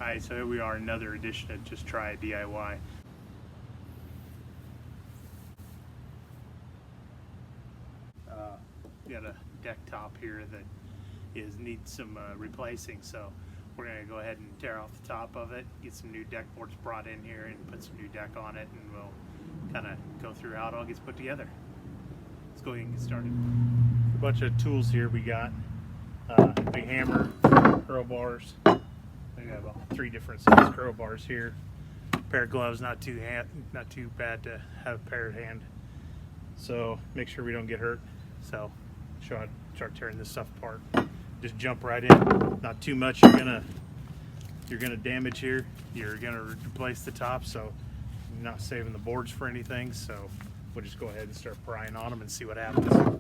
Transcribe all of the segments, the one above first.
Alright, so here we are, another edition of Just Try DIY. Got a deck top here that needs some replacing, so we're going to go ahead and tear off the top of it, get some new deck boards brought in here and put some new deck on it, and we'll kind of go through how it all gets put together. Let's go ahead and get started. A bunch of tools here we got. Big hammer, crowbars. We got about 3 different sets of crowbars here. A pair of gloves, not too bad to have a pair at hand. So make sure we don't get hurt. So start tearing this stuff apart. Just jump right in. Not too much. You're gonna damage here. You're gonna replace the top, so you're not saving the boards for anything. So we'll just go ahead and start prying on them and see what happens.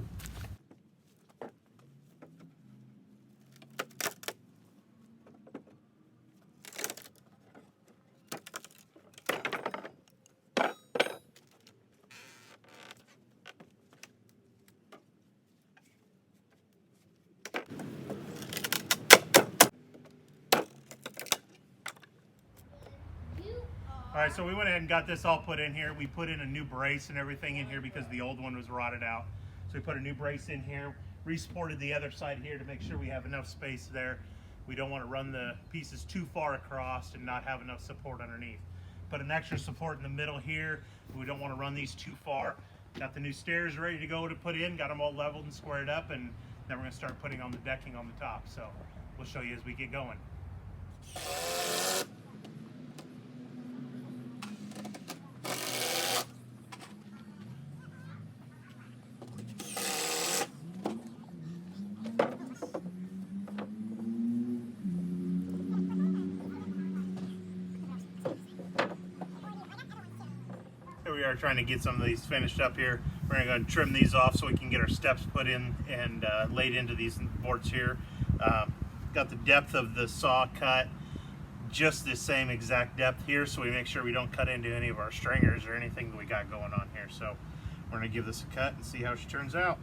Alright, so we went ahead and got this all put in here. We put in a new brace and everything in here because the old one was rotted out. So we put a new brace in here, re-supported the other side here to make sure we have enough space there. We don't want to run the pieces too far across and not have enough support underneath. Put an extra support in the middle here. We don't want to run these too far. Got the new stairs ready to go to put in, got them all leveled and squared up, and then we're going to start putting on the decking on the top. So we'll show you as we get going. We are trying to get some of these finished up here. We're going to go and trim these off so we can get our steps put in and laid into these boards here. Got the depth of the saw cut just the same exact depth here, so we make sure we don't cut into any of our stringers or anything that we got going on here. So we're going to give this a cut and see how she turns out.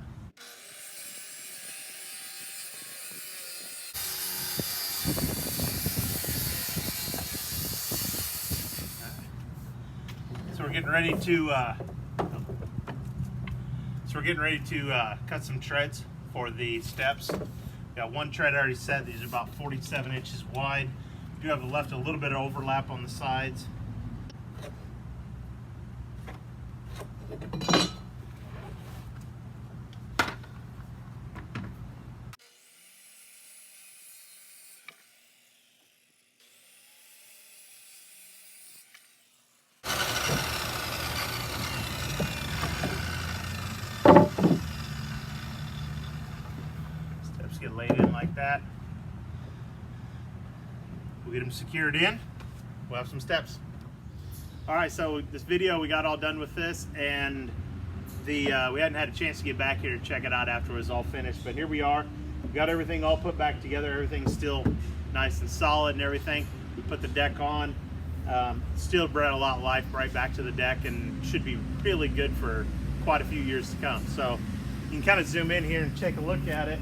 So we're getting ready to cut some treads for the steps. Got one tread already set. These are about 47 inches wide. Do have left a little bit of overlap on the sides. Get laid in like that. We'll get them secured in. We'll have some steps. Alright, so this video, we got all done with this, and we hadn't had a chance to get back here to check it out after it was all finished, but here we are. We got everything all put back together. Everything's still nice and solid and everything. We put the deck on. Still brought a lot of life right back to the deck and should be really good for quite a few years to come. So you can kind of zoom in here and take a look at it.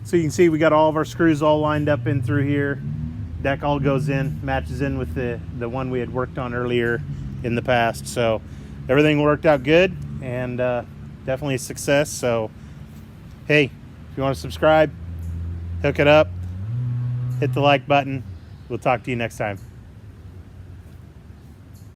So you can see we got all of our screws all lined up in through here. Deck all goes in, matches in with the one we had worked on earlier in the past. So everything worked out good, and definitely a success. So hey, if you want to subscribe, hook it up, hit the like button. We'll talk to you next time.